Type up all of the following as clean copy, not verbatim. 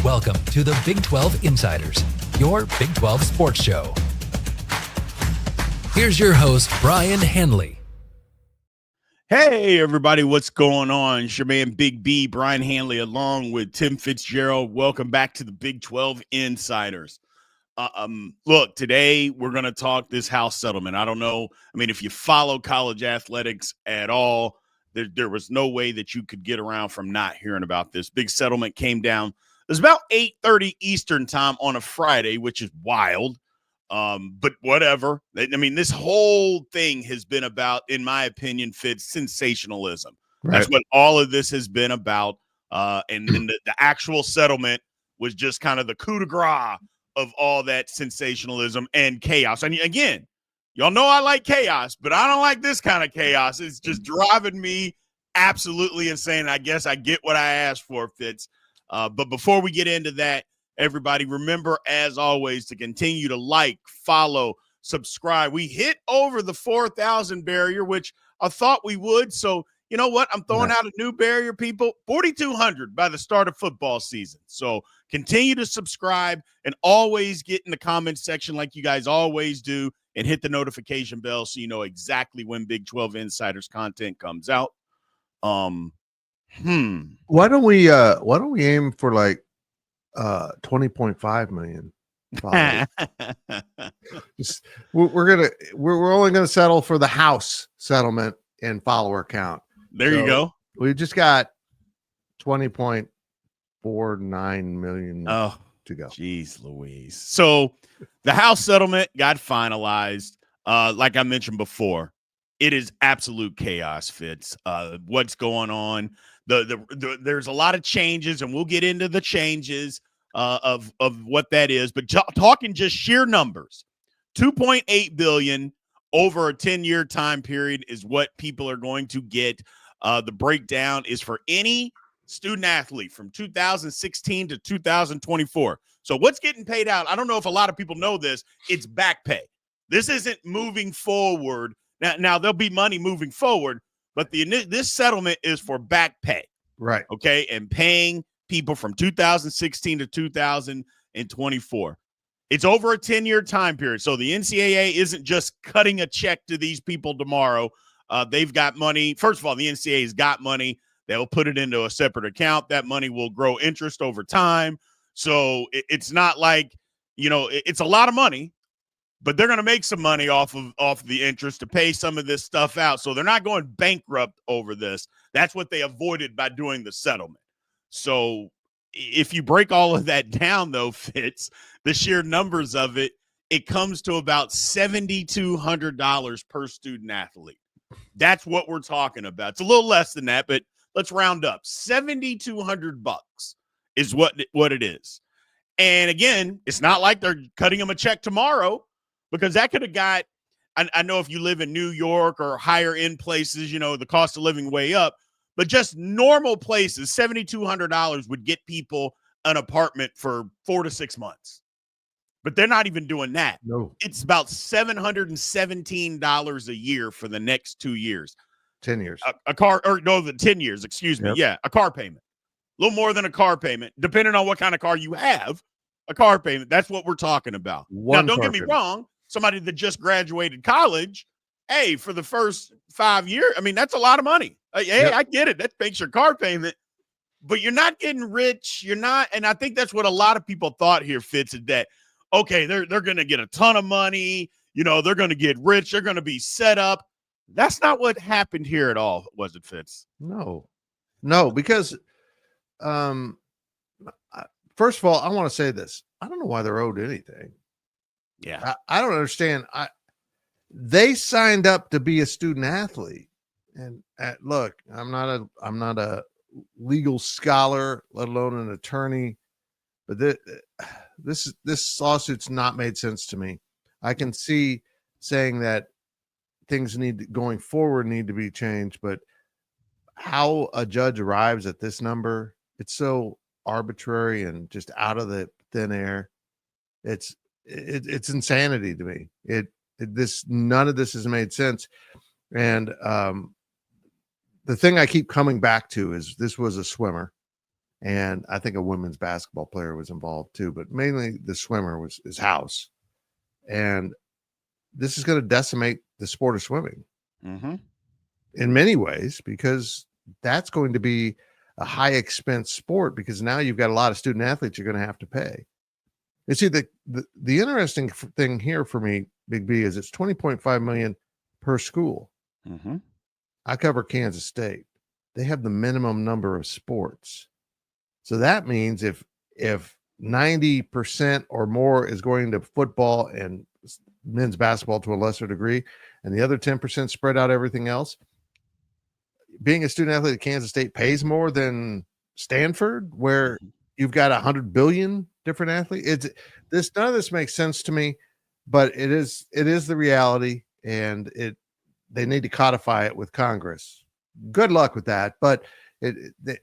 Welcome to the Big 12 Insiders, your Big 12 sports show. Here's your host, Brien Hanley. Hey, everybody, what's going on? It's your man, Big B, Brien Hanley, along with Tim Fitzgerald. Welcome back to the Big 12 Insiders. Look, today we're going to talk this house settlement. I don't know. I mean, if you follow college athletics at all, there was no way that you could get around from not hearing about this. Big settlement came down. It was about 8:30 Eastern time on a Friday, which is wild. But whatever. I mean, this whole thing has been about, in my opinion, Fitz, sensationalism. Right. That's what all of this has been about. And the actual settlement was just kind of the coup de grace of all that sensationalism and chaos. And again, y'all know I like chaos, but I don't like this kind of chaos. It's just driving me absolutely insane. I guess I get what I asked for, Fitz. But before we get into that, everybody, remember, as always, to continue to like, follow, subscribe. We hit over the 4,000 barrier, which I thought we would. So, you know what? I'm throwing out a new barrier, people. 4,200 by the start of football season. So continue to subscribe and always get in the comments section like you guys always do and hit the notification bell so you know exactly when Big 12 Insiders content comes out. Why don't we aim for like 20.5 million followers? We're only gonna settle for the house settlement and follower count. There you go. We just got 20.49 million to go. Jeez Louise. So the house settlement got finalized. Like I mentioned before, it is absolute chaos, Fitz. What's going on? There's a lot of changes, and we'll get into the changes of what that is. But talking just sheer numbers, $2.8 billion over a 10-year time period is what people are going to get. The breakdown is for any student athlete from 2016 to 2024. So what's getting paid out? I don't know if a lot of people know this. It's back pay. This isn't moving forward. Now there'll be money moving forward, but this settlement is for back pay. Right. Okay. And paying people from 2016 to 2024. It's over a 10-year time period. So the NCAA isn't just cutting a check to these people tomorrow. They've got money. First of all, the NCAA has got money. They'll put it into a separate account. That money will grow interest over time. So it's not like, it's a lot of money, but they're going to make some money off the interest to pay some of this stuff out. So they're not going bankrupt over this. That's what they avoided by doing the settlement. So if you break all of that down, though, Fitz, the sheer numbers of it, it comes to about $7,200 per student athlete. That's what we're talking about. It's a little less than that, but let's round up. $7,200 is what it is. And again, it's not like they're cutting them a check tomorrow, because that could have got, I know if you live in New York or higher end places, the cost of living way up, but just normal places, $7,200 would get people an apartment for 4 to 6 months. But they're not even doing that. No. It's about $717 a year for the next 2 years. 10 years. The 10 years, excuse me. Yep. Yeah, a car payment. A little more than a car payment, depending on what kind of car you have. A car payment. That's what we're talking about. Now, don't get me wrong. Somebody that just graduated college, hey, for the first 5 years, I mean, that's a lot of money. Hey, I get it. That makes your car payment. But you're not getting rich. You're not. And I think that's what a lot of people thought here, Fitz, is that, okay, they're going to get a ton of money. They're going to get rich. They're going to be set up. That's not what happened here at all, was it, Fitz? No, because first of all, I want to say this. I don't know why they're owed anything. Yeah. I don't understand. They signed up to be a student athlete. And look, I'm not a legal scholar, let alone an attorney, but this lawsuit's not made sense to me. I can see saying that things going forward need to be changed, but how a judge arrives at this number, it's so arbitrary and just out of the thin air. It's insanity to me. None of this has made sense. And the thing I keep coming back to is this was a swimmer. And I think a women's basketball player was involved too, but mainly the swimmer was his house. And this is going to decimate the sport of swimming in many ways, because that's going to be a high expense sport, because now you've got a lot of student athletes you're going to have to pay. You see, the interesting thing here for me, Big B, is it's $20.5 million per school. I cover Kansas State. They have the minimum number of sports. So that means if 90% or more is going to football and men's basketball to a lesser degree, and the other 10% spread out everything else, being a student athlete at Kansas State pays more than Stanford, where you've got 100 billion different athletes. None of this makes sense to me, but it is the reality, and they need to codify it with Congress. Good luck with that, but the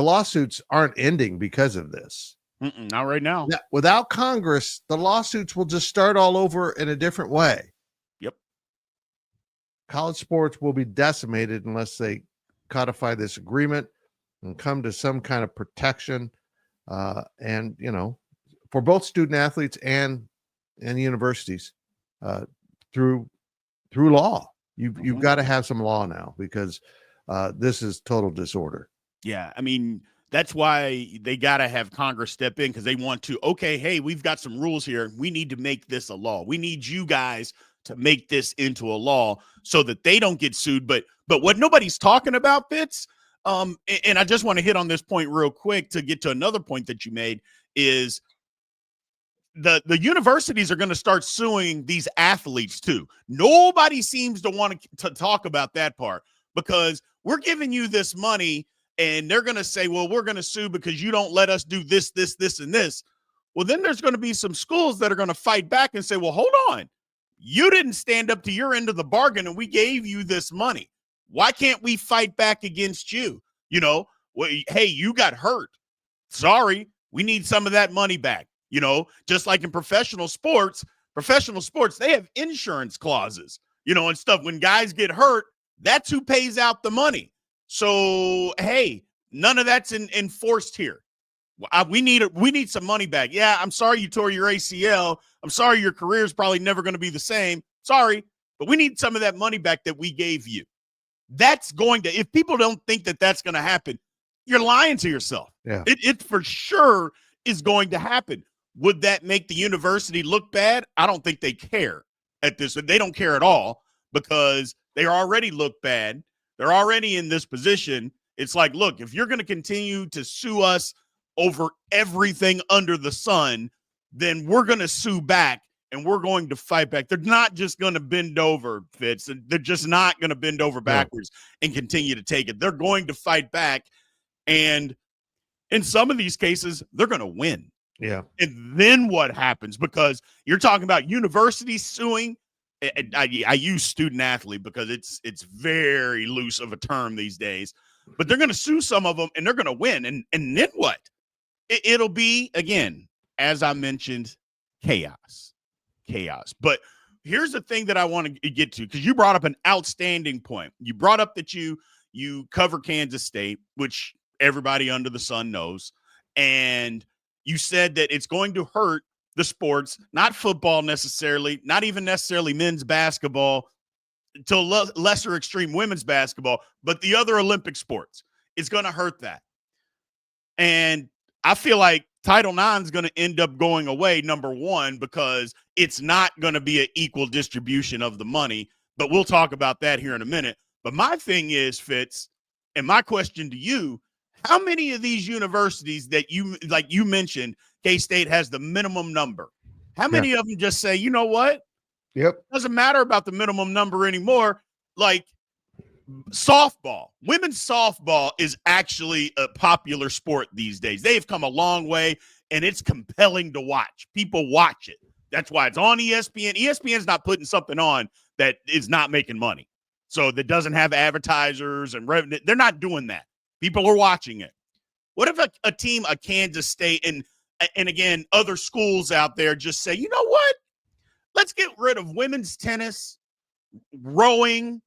lawsuits aren't ending because of this. Not right now. Without Congress, the lawsuits will just start all over in a different way. Yep. College sports will be decimated unless they codify this agreement and come to some kind of protection. And, for both student athletes and universities through law. You've got to have some law now, because this is total disorder. Yeah. I mean, that's why they got to have Congress step in, because they want to, okay, hey, we've got some rules here. We need to make this a law. We need you guys to make this into a law so that they don't get sued. But what nobody's talking about, Fitz, and I just want to hit on this point real quick to get to another point that you made, is the universities are going to start suing these athletes too. Nobody seems to want to talk about that part, because we're giving you this money and they're going to say, well, we're going to sue because you don't let us do this, this, this, and this. Well, then there's going to be some schools that are going to fight back and say, well, hold on. You didn't stand up to your end of the bargain and we gave you this money. Why can't we fight back against you? Hey, you got hurt. Sorry, we need some of that money back. Just like in professional sports, they have insurance clauses, and stuff. When guys get hurt, that's who pays out the money. So, hey, none of that's enforced here. We need some money back. Yeah, I'm sorry you tore your ACL. I'm sorry your career is probably never going to be the same. Sorry, but we need some of that money back that we gave you. That's going to, if people don't think that that's going to happen, you're lying to yourself. Yeah. It for sure is going to happen. Would that make the university look bad? I don't think they care at this. They don't care at all, because they already look bad. They're already in this position. It's like, look, if you're going to continue to sue us over everything under the sun, then we're going to sue back and we're going to fight back. They're not just going to bend over, Fitz. They're just not going to bend over backwards and continue to take it. They're going to fight back. And in some of these cases, they're going to win. Yeah. And then what happens? Because you're talking about universities suing. I use student athlete because it's very loose of a term these days, but they're going to sue some of them and they're going to win. And then what? It'll be, again, as I mentioned, chaos. But here's the thing that I want to get to, because you brought up an outstanding point. You brought up that you cover Kansas State, which everybody under the sun knows. And you said that it's going to hurt the sports, not football necessarily, not even necessarily men's basketball, to lesser extreme women's basketball, but the other Olympic sports. It's going to hurt that. And I feel like Title IX is going to end up going away, number one, because it's not going to be an equal distribution of the money. But we'll talk about that here in a minute. But my thing is, Fitz, and my question to you, how many of these universities that you mentioned, K-State has the minimum number? How many of them just say, you know what? Yep. Doesn't matter about the minimum number anymore. Like softball, women's softball is actually a popular sport these days. They've come a long way, and it's compelling to watch. People watch it. That's why it's on ESPN. ESPN's not putting something on that is not making money. So that doesn't have advertisers and revenue. They're not doing that. People are watching it. What if a team, a Kansas State, and again, other schools out there just say, you know what? Let's get rid of women's tennis, rowing,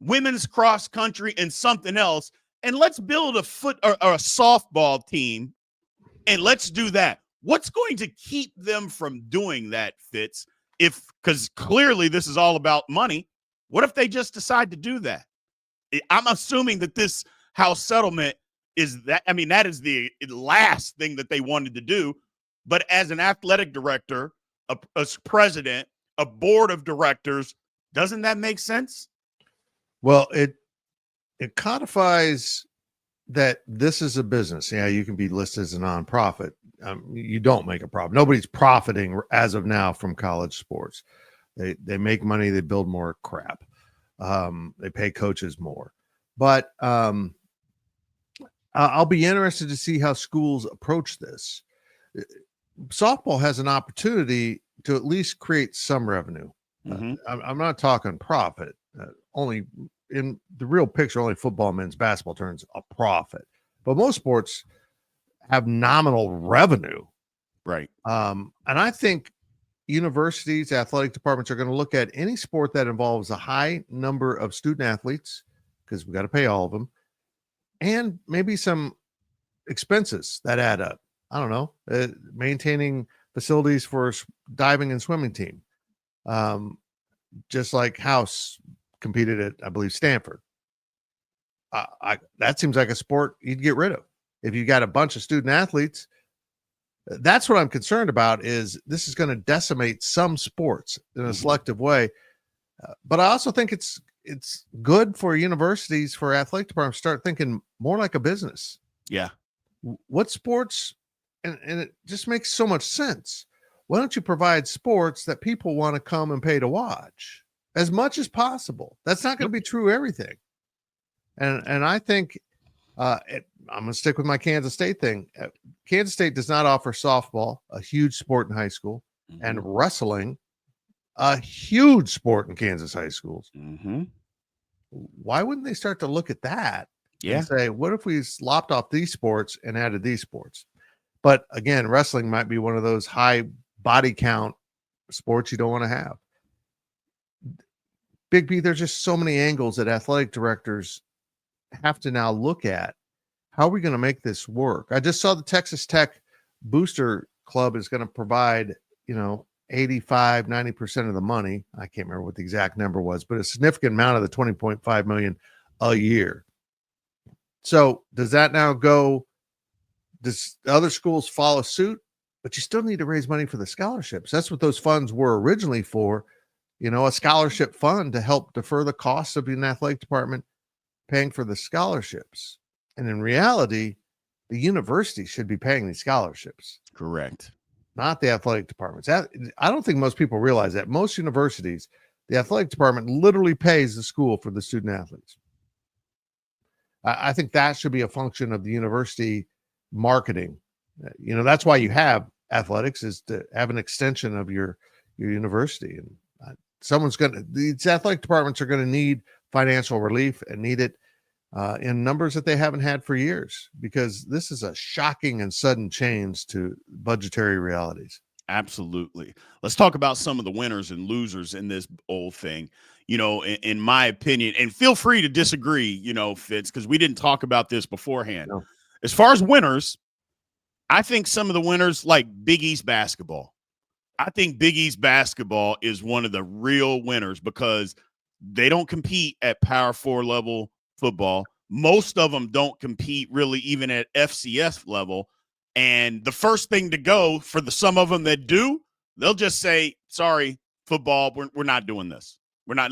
women's cross country, and something else, and let's build a foot or a softball team, and let's do that. What's going to keep them from doing that, Fitz? Because clearly this is all about money. What if they just decide to do that? I'm assuming that this house settlement is that. I mean, that is the last thing that they wanted to do. But as an athletic director, a president, a board of directors, doesn't that make sense? Well, it codifies that this is a business. Yeah, you can be listed as a nonprofit. You don't make a profit. Nobody's profiting as of now from college sports. They make money. They build more crap. They pay coaches more. But I'll be interested to see how schools approach this. Softball has an opportunity to at least create some revenue. Mm-hmm. I'm not talking profit. Only in the real picture, only football and men's basketball turns a profit. But most sports have nominal revenue. Right. And I think universities, athletic departments are going to look at any sport that involves a high number of student athletes, because we got to pay all of them, and maybe some expenses that add up. I don't know, maintaining facilities for diving and swimming team. Just like House competed at, I believe, Stanford. That seems like a sport you'd get rid of. If you got a bunch of student athletes, that's what I'm concerned about, is this is going to decimate some sports in a selective way. But I also think it's good for universities, for athletic departments, start thinking more like a business. Yeah. What sports, and it just makes so much sense. Why don't you provide sports that people want to come and pay to watch as much as possible? That's not going to be true everything. And I think I'm going to stick with my Kansas State thing. Kansas State does not offer softball, a huge sport in high school, and wrestling, a huge sport in Kansas high schools. Mm-hmm. Why wouldn't they start to look at that Yeah. and say, what if we lopped off these sports and added these sports? But again, wrestling might be one of those high body count sports you don't want to have. Big B, there's just so many angles that athletic directors have to now look at. How are we going to make this work? I just saw the Texas Tech Booster Club is going to provide, 85, 90% of the money. I can't remember what the exact number was, but a significant amount of the $20.5 million a year. So does that now go? Does other schools follow suit? But you still need to raise money for the scholarships. That's what those funds were originally for, a scholarship fund to help defer the costs of an athletic department paying for the scholarships. And in reality, the university should be paying these scholarships. Correct. Not the athletic departments. I don't think most people realize that. Most universities, the athletic department literally pays the school for the student athletes. I think that should be a function of the university marketing. That's why you have athletics, is to have an extension of your university. And these athletic departments are going to need financial relief and need it in numbers that they haven't had for years, because this is a shocking and sudden change to budgetary realities. Absolutely. Let's talk about some of the winners and losers in this old thing. In my opinion, and feel free to disagree, Fitz, because we didn't talk about this beforehand. No. As far as winners, I think some of the winners, like Big East basketball. I think Big East basketball is one of the real winners, because they don't compete at Power 4 level football. Most of them don't compete really even at FCS level. And the first thing to go for some of them that do, they'll just say, sorry, football, we're not doing this. We're not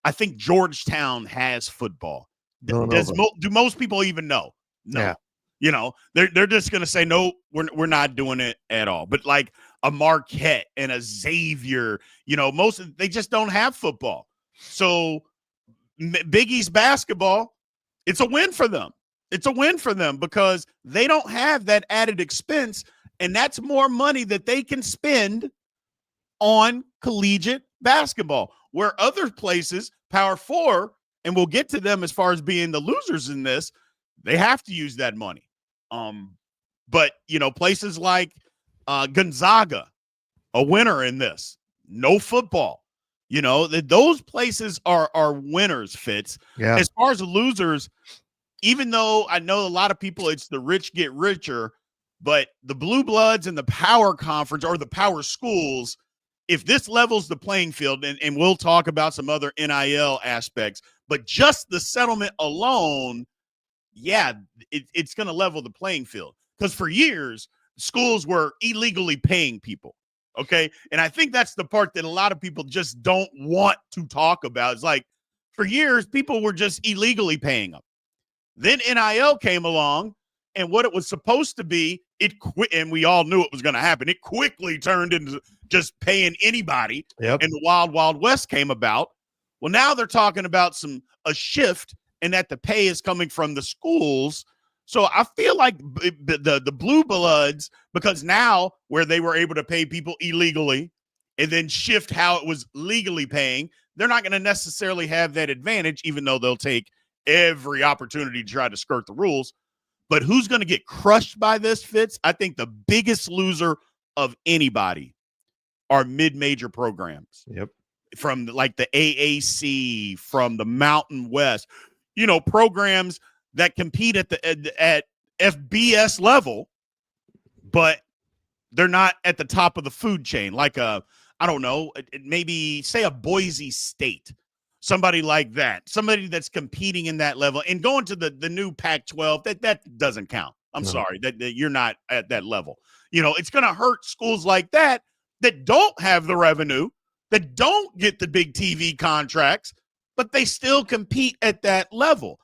I think Georgetown has football. Do most people even know? No. Yeah. They're just going to say, no, we're not doing it at all. But like a Marquette and a Xavier, they just don't have football. So Big East basketball, it's a win for them. It's a win for them because they don't have that added expense, and that's more money that they can spend on collegiate basketball, where other places, Power 4, and we'll get to them as far as being the losers in this, they have to use that money. But places like Gonzaga, a winner in this, no football. Those places are winners, Fitz. Yeah. As far as the losers, even though I know a lot of people, it's the rich get richer, but the blue bloods and the power conference or the power schools, if this levels the playing field, and we'll talk about some other NIL aspects, but just the settlement alone, yeah, it's going to level the playing field. Because for years, schools were illegally paying people. Okay. And I think that's the part that a lot of people just don't want to talk about. It's like, for years, people were just illegally paying them. Then NIL came along, and what it was supposed to be, it quit, and we all knew it was going to happen. It quickly turned into just paying anybody. Yep. And the Wild Wild West came about. Well, now they're talking about a shift, and that the pay is coming from the schools. So I feel like the blue bloods, because now where they were able to pay people illegally and then shift how it was legally paying, they're not going to necessarily have that advantage, even though they'll take every opportunity to try to skirt the rules. But who's going to get crushed by this, Fitz? I think the biggest loser of anybody are mid-major programs. Yep. From like the AAC, from the Mountain West, programs that compete at FBS level, but they're not at the top of the food chain. Like maybe say a Boise State, somebody like that, somebody that's competing in that level and going to the new Pac-12. That doesn't count. I'm sorry that you're not at that level. It's going to hurt schools like that don't have the revenue, that don't get the big TV contracts, but they still compete at that level.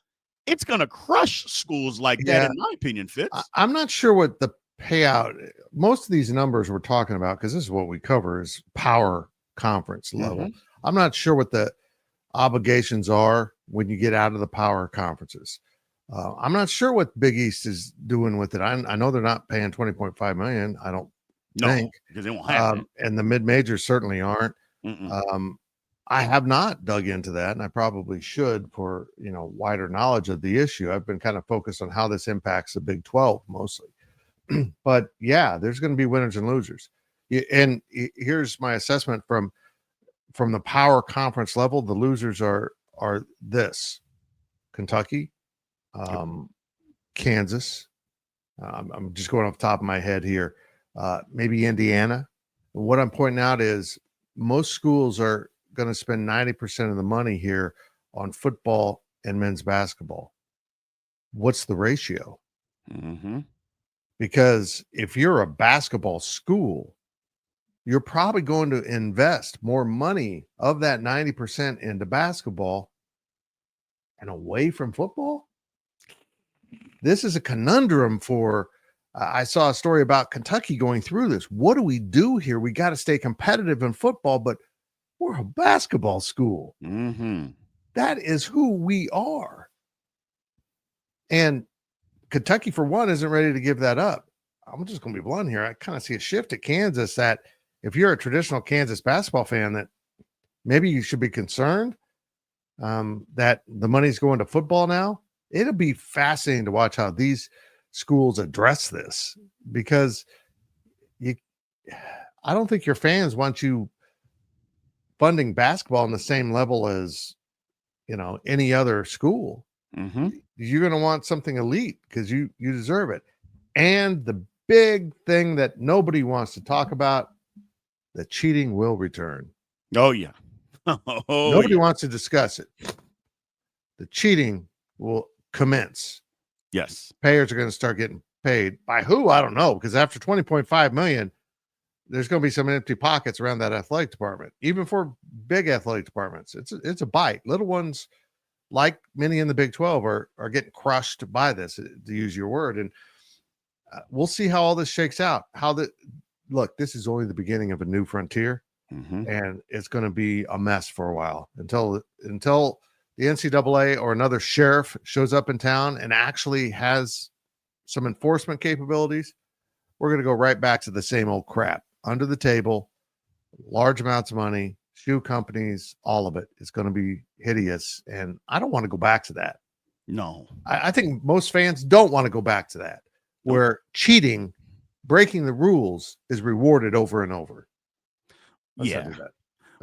It's going to crush schools like that, in my opinion, Fitz. I'm not sure what the payout, most of these numbers we're talking about, because this is what we cover, is power conference level. I'm not sure what the obligations are when you get out of the power conferences. I'm not sure what Big East is doing with it. I know they're not paying $20.5 million. I don't think, because they won't have it. And the mid majors certainly aren't. I have not dug into that, and I probably should for wider knowledge of the issue. I've been kind of focused on how this impacts the Big 12 mostly. But yeah, there's going to be winners and losers. And here's my assessment from the power conference level. The losers are this: Kentucky, Kansas. I'm just going off the top of my head here. Maybe Indiana. And what I'm pointing out is most schools are going to spend 90% of the money here on football and men's basketball. What's the ratio? Because if you're a basketball school, you're probably going to invest more money of that 90% into basketball and away from football. This is a conundrum for, I saw a story about Kentucky going through this. What do we do here? We got to stay competitive in football, but we're a basketball school. That is who we are. And Kentucky, for one, isn't ready to give that up. I'm just going to be blunt here. I kind of see a shift at Kansas that if you're a traditional Kansas basketball fan, that maybe you should be concerned that the money's going to football now. It'll be fascinating to watch how these schools address this, because I don't think your fans want you funding basketball on the same level as any other school. You're going to want something elite because you deserve it. And the big thing that nobody wants to talk about, the cheating will return. Nobody wants to discuss it. The cheating will commence. Yes. Payers are going to start getting paid. By who? I don't know, because after $20.5 million, there's going to be some empty pockets around that athletic department. Even for big athletic departments, it's a bite. Little ones, like many in the Big 12, are getting crushed by this, to use your word. And we'll see how all this shakes out. Look, this is only the beginning of a new frontier, and it's going to be a mess for a while until the NCAA or another sheriff shows up in town and actually has some enforcement capabilities. We're going to go right back to the same old crap. Under the table, large amounts of money, shoe companies, all of it is going to be hideous. And I don't want to go back to that. No. I think most fans don't want to go back to that, where cheating, breaking the rules is rewarded over and over. Let's not do that.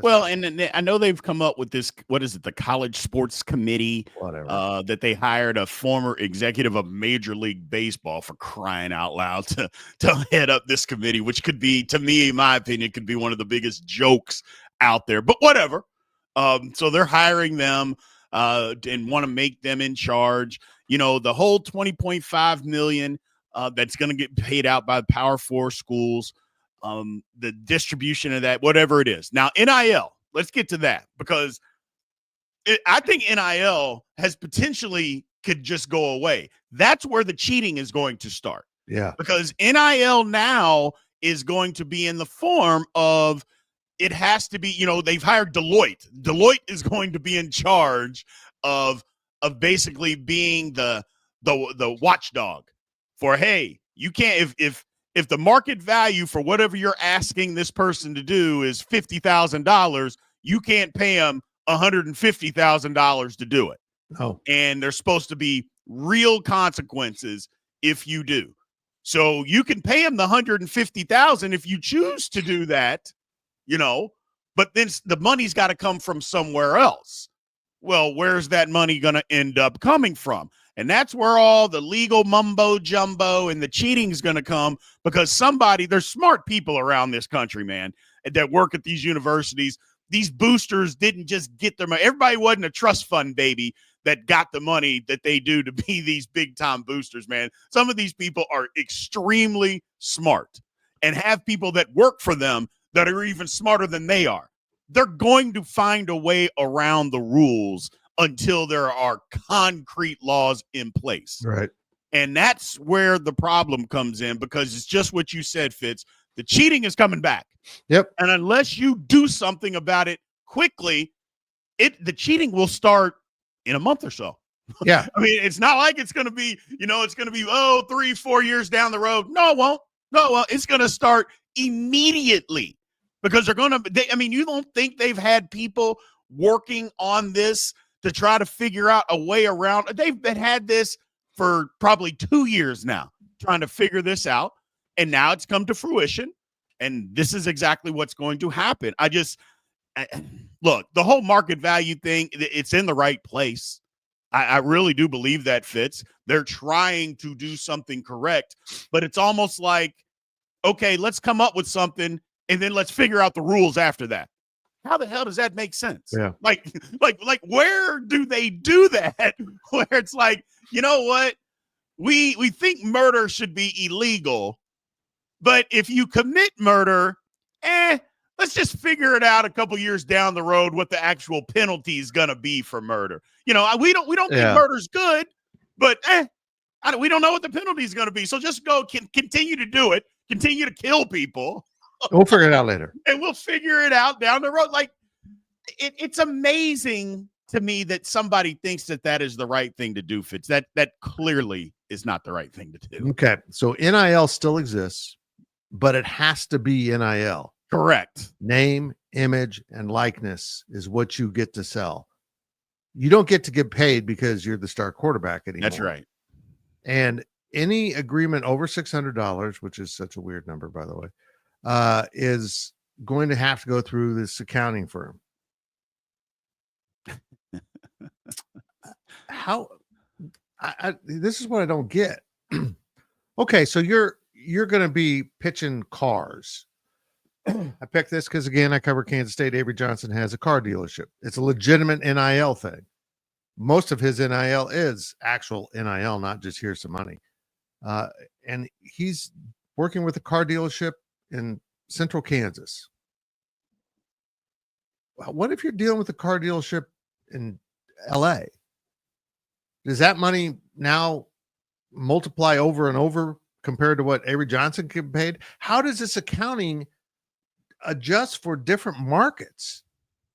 Well, and then I know they've come up with this. What is it? The College Sports Committee. Whatever. That they hired a former executive of Major League Baseball, for crying out loud, to head up this committee, which could be, to me, in my opinion, could be one of the biggest jokes out there. But whatever. So they're hiring them and want to make them in charge. The whole $20.5 million that's going to get paid out by the Power 4 schools. The distribution of that, whatever it is. Now, NIL, let's get to that, because I think NIL has potentially could just go away. That's where the cheating is going to start. Yeah. Because NIL now is going to be in the form of, it has to be, they've hired Deloitte. Deloitte is going to be in charge of basically being the watchdog for, hey, you can't, if the market value for whatever you're asking this person to do is $50,000, you can't pay them $150,000 to do it. No. And there's supposed to be real consequences if you do. So you can pay them the $150,000 if you choose to do that, but then the money's got to come from somewhere else. Well, where's that money going to end up coming from? And that's where all the legal mumbo jumbo and the cheating is going to come, because there's smart people around this country, man, that work at these universities. These boosters didn't just get their money. Everybody wasn't a trust fund baby that got the money that they do to be these big time boosters, man. Some of these people are extremely smart and have people that work for them that are even smarter than they are. They're going to find a way around the rules until there are concrete laws in place. Right. And that's where the problem comes in, because it's just what you said, Fitz. The cheating is coming back. Yep. And unless you do something about it quickly, the cheating will start in a month or so. Yeah. I mean, it's not like it's going to be, it's going to be, 3-4 years down the road. No, it won't. No, well, it's going to start immediately, because they're going to, you don't think they've had people working on this to try to figure out a way around? They've had this for probably 2 years now, trying to figure this out. And now it's come to fruition. And this is exactly what's going to happen. Look, the whole market value thing, it's in the right place. I really do believe that, Fitz. They're trying to do something correct, but it's almost like, okay, let's come up with something and then let's figure out the rules after that. How the hell does that make sense? Yeah. Like where do they do that? Where it's like, you know what? We think murder should be illegal, but if you commit murder, let's just figure it out a couple years down the road what the actual penalty is gonna be for murder. We don't think murder's good, but we don't know what the penalty is gonna be. So just continue to do it, continue to kill people. We'll figure it out later. And we'll figure it out down the road. Like, it's amazing to me that somebody thinks that is the right thing to do, Fitz. That clearly is not the right thing to do. Okay. So NIL still exists, but it has to be NIL. Correct. Name, image, and likeness is what you get to sell. You don't get to get paid because you're the star quarterback anymore. That's right. And any agreement over $600, which is such a weird number, by the way, is going to have to go through this accounting firm. This is what I don't get. Okay, so you're going to be pitching cars. I picked this because, again, I cover Kansas State. Avery Johnson has a car dealership. It's a legitimate NIL thing. Most of his NIL is actual NIL, not just here's some money. And he's working with a car dealership in central Kansas. What if you're dealing with a car dealership in LA? Does that money now multiply over and over compared to what Avery Johnson get paid? How does this accounting adjust for different markets?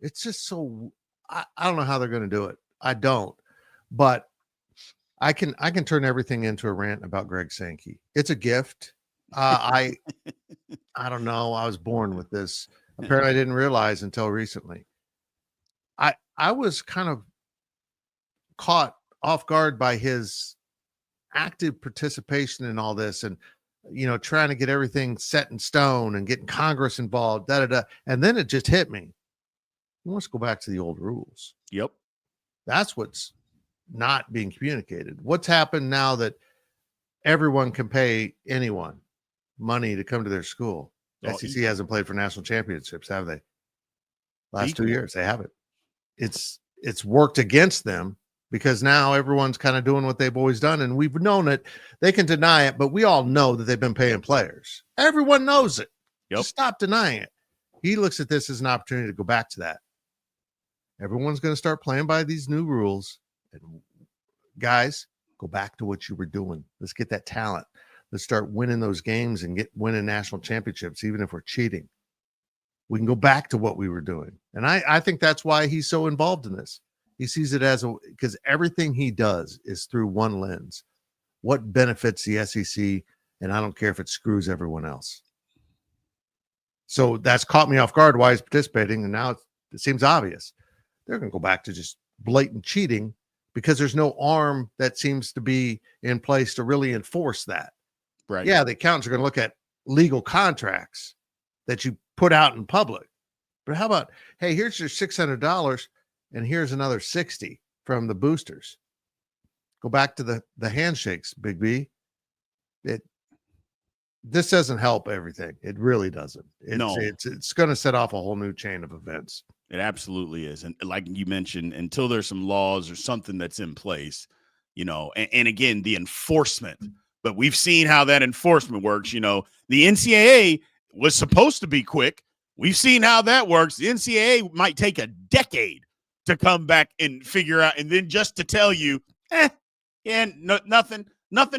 It's just so, I don't know how they're going to do it. I don't, but I can turn everything into a rant about Greg Sankey. It's a gift. I don't know. I was born with this. Apparently I didn't realize until recently. I was kind of caught off guard by his active participation in all this, and trying to get everything set in stone and getting Congress involved, and then it just hit me. He wants to go back to the old rules. Yep. That's what's not being communicated. What's happened now that everyone can pay anyone money to come to their school? SEC hasn't played for national championships, have they? Last 2 years, they haven't. It's worked against them because now everyone's kind of doing what they've always done, and we've known it. They can deny it, but we all know that they've been paying players. Everyone knows it. Yep. Just stop denying it. He looks at this as an opportunity to go back to that. Everyone's going to start playing by these new rules. And guys, go back to what you were doing. Let's get that talent. Let's start winning those games and winning national championships, even if we're cheating. We can go back to what we were doing. And I think that's why he's so involved in this. He sees it because everything he does is through one lens. What benefits the SEC? And I don't care if it screws everyone else. So that's caught me off guard why he's participating. And now it seems obvious. They're going to go back to just blatant cheating because there's no arm that seems to be in place to really enforce that. Right. Yeah, the accountants are going to look at legal contracts that you put out in public. But how about, hey, here's your $600 and here's another $60 from the boosters. Go back to the handshakes, Big B. This doesn't help everything. It really doesn't. It's going to set off a whole new chain of events. It absolutely is. And like you mentioned, until there's some laws or something that's in place, and again, the enforcement, but we've seen how that enforcement works. The NCAA was supposed to be quick. We've seen how that works. The NCAA might take a decade to come back and figure out, and then just to tell you, nothing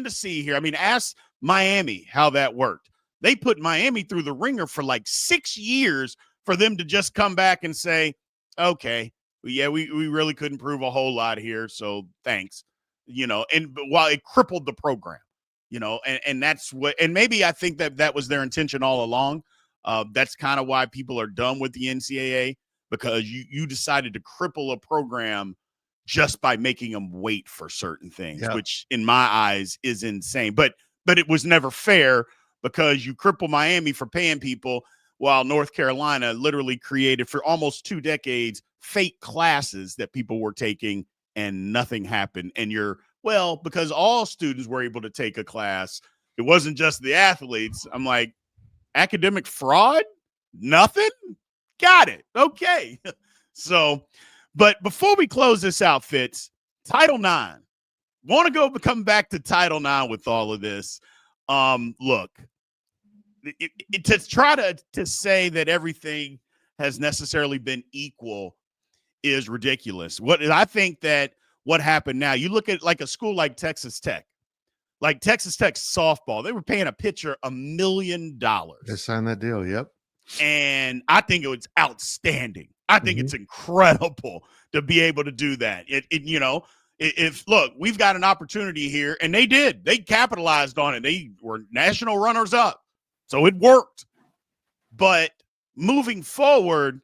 to see here. I mean, ask Miami how that worked. They put Miami through the ringer for like 6 years for them to just come back and say, okay, yeah, we really couldn't prove a whole lot here, so thanks. But while it crippled the program, and that's what, and maybe I think that was their intention all along. That's kind of why people are done with the NCAA, because you decided to cripple a program just by making them wait for certain things, which in my eyes is insane. But it was never fair because you cripple Miami for paying people while North Carolina literally created for almost 2 decades fake classes that people were taking and nothing happened. And because all students were able to take a class, it wasn't just the athletes. I'm like, academic fraud? Nothing? Got it. Okay. So, but before we close this out, Fitz, Title IX. Want to come back to Title IX with all of this. Look, to try to say that everything has necessarily been equal is ridiculous. I think that what happened now, you look at like a school like Texas Tech. Like Texas Tech softball, they were paying a pitcher $1 million. They signed that deal, yep. And I think it was outstanding. I think it's incredible to be able to do that. Look, we've got an opportunity here, and they did. They capitalized on it. They were national runners up, so it worked. But moving forward,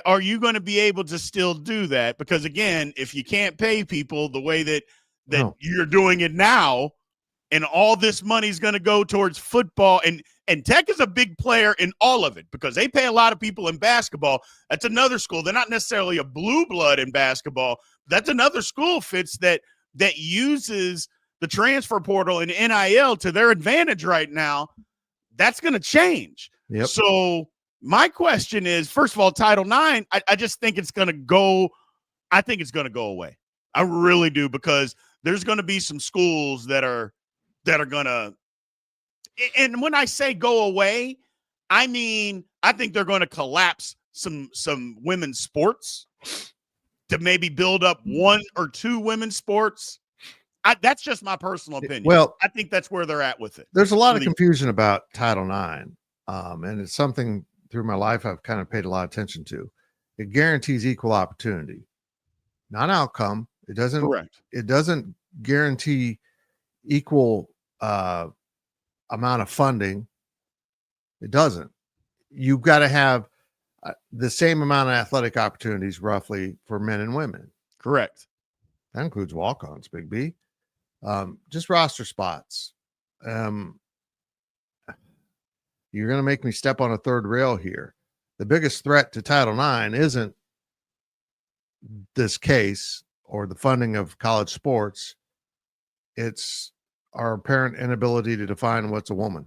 are you going to be able to still do that? Because again, if you can't pay people the way that you're doing it now, and all this money is going to go towards football, and Tech is a big player in all of it because they pay a lot of people in basketball. That's another school. They're not necessarily a blue blood in basketball. That's another school, Fitz, that uses the transfer portal and NIL to their advantage right now. That's going to change. Yep. So my question is, first of all, Title IX, I just think it's going to go. I think it's going to go away. I really do, because there's going to be some schools that are going to, and when I say go away, I mean, I think they're going to collapse some women's sports to maybe build up 1 or 2 women's sports. That's just my personal opinion. Well, I think that's where they're at with it. There's a lot of confusion about Title IX, and it's something through my life I've kind of paid a lot of attention to. It guarantees equal opportunity, not outcome. It doesn't. Correct. It doesn't guarantee equal amount of funding. It doesn't. You've got to have the same amount of athletic opportunities roughly for men and women. Correct. That includes walk-ons, Big B. Just roster spots. You're going to make me step on a third rail here. The biggest threat to Title IX isn't this case or the funding of college sports, it's our apparent inability to define what's a woman.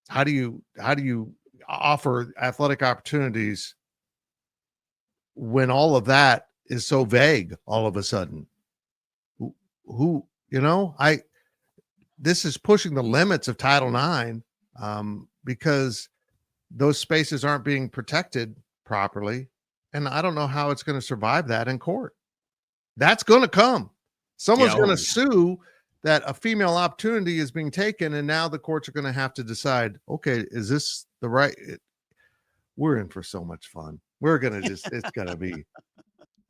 How do you offer athletic opportunities when all of that is so vague all of a sudden? Who this is pushing the limits of Title IX, because those spaces aren't being protected properly. And I don't know how it's going to survive that in court. That's going to come. Someone's going to sue that a female opportunity is being taken, and now the courts are going to have to decide, okay, is this the right? We're in for so much fun. We're going to just, it's going to be,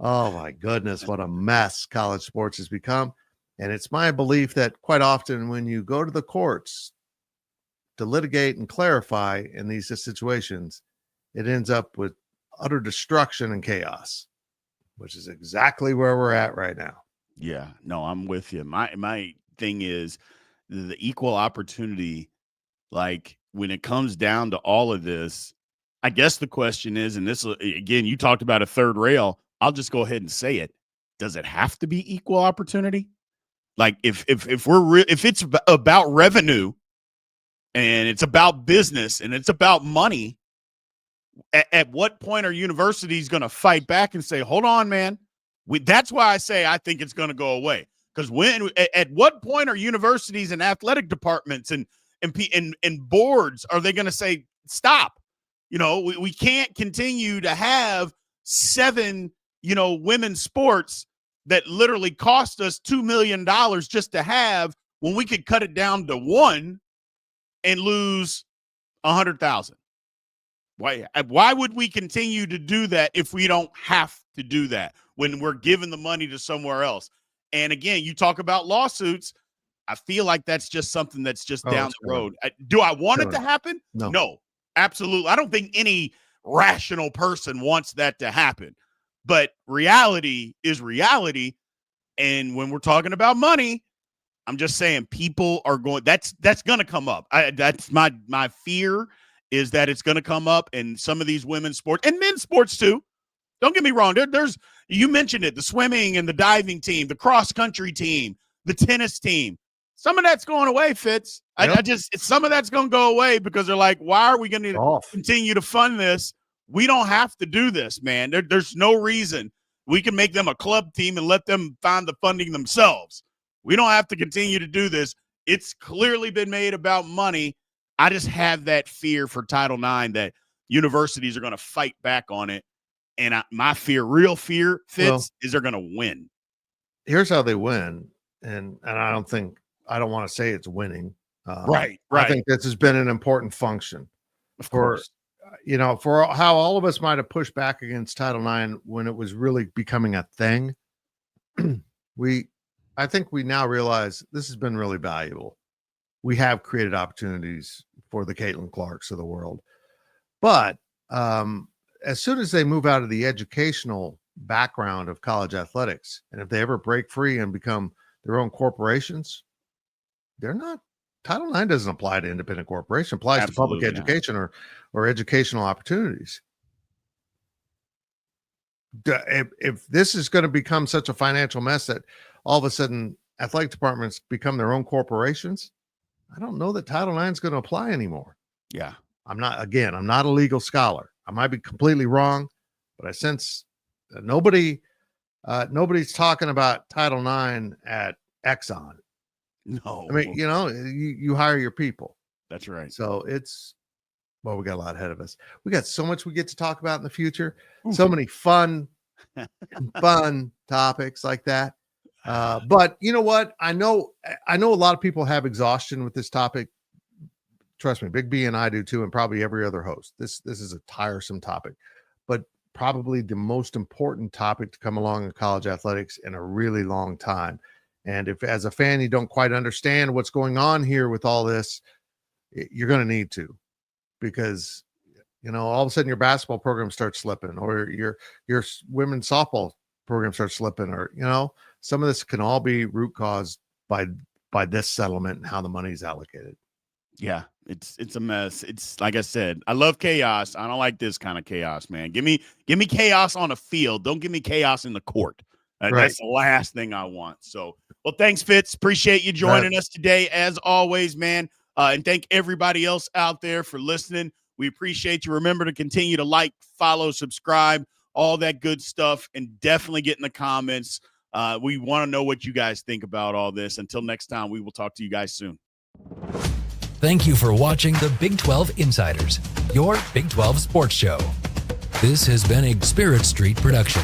oh my goodness, what a mess college sports has become. And it's my belief that quite often when you go to the courts to litigate and clarify in these situations, it ends up with utter destruction and chaos, which is exactly where we're at right now. Yeah, no, I'm with you. My thing is the equal opportunity. Like when it comes down to all of this, I guess the question is, and this again, you talked about a third rail. I'll just go ahead and say it. Does it have to be equal opportunity? Like if it's about revenue and it's about business and it's about money, at what point are universities going to fight back and say, hold on, man? That's why I say I think it's going to go away. Because at what point are universities and athletic departments and boards are they going to say, stop? We can't continue to have 7, women's sports that literally cost us $2 million just to have, when we could cut it down to 1 and lose 100,000. Why would we continue to do that if we don't have to do that when we're giving the money to somewhere else? And again, you talk about lawsuits. I feel like that's just something that's just down the road. Do I want it to happen? No, absolutely. I don't think any rational person wants that to happen. But reality is reality. And when we're talking about money, I'm just saying people are going, that's going to come up. That's my fear, is that it's going to come up in some of these women's sports and men's sports too. Don't get me wrong. There's, you mentioned it, the swimming and the diving team, the cross country team, the tennis team. Some of that's going away, Fitz. Yep. Some of that's going to go away because they're like, why are we going to continue to fund this? We don't have to do this, man. There's no reason. We can make them a club team and let them find the funding themselves. We don't have to continue to do this. It's clearly been made about money. I just have that fear for Title IX that universities are going to fight back on it. And my fear, real fear, Fitz, is they're going to win. Here's how they win. And I don't want to say it's winning. Right. I think this has been an important function. Of course. For how all of us might have pushed back against Title IX when it was really becoming a thing. I think we now realize this has been really valuable. We have created opportunities for the Caitlin Clarks of the world. But as soon as they move out of the educational background of college athletics, and if they ever break free and become their own corporations, they're not. Title IX doesn't apply to independent corporation. It applies to public education or educational opportunities. If this is going to become such a financial mess that all of a sudden athletic departments become their own corporations, I don't know that Title IX is going to apply anymore. Yeah. I'm not a legal scholar. I might be completely wrong, but I sense that nobody's talking about Title IX at Exxon. No. I mean, you hire your people. That's right. So we got a lot ahead of us. We got so much we get to talk about in the future. Ooh. So many fun topics like that. But you know what? I know a lot of people have exhaustion with this topic. Trust me, Big B and I do too, and probably every other host. This is a tiresome topic, but probably the most important topic to come along in college athletics in a really long time. And if as a fan you don't quite understand what's going on here with all this, you're going to need to, because all of a sudden your basketball program starts slipping, or your women's softball program starts slipping, or some of this can all be root caused by this settlement and how the money is allocated. Yeah, It's a mess. It's like I said, I love chaos. I don't like this kind of chaos, man. Give me chaos on a field. Don't give me chaos in the court. Right. That's the last thing I want. So, well, thanks, Fitz. Appreciate you joining us today, as always, man. And thank everybody else out there for listening. We appreciate you. Remember to continue to like, follow, subscribe, all that good stuff, and definitely get in the comments. We want to know what you guys think about all this. Until next time, we will talk to you guys soon. Thank you for watching the Big 12 Insiders, your Big 12 sports show. This has been a Spirit Street production.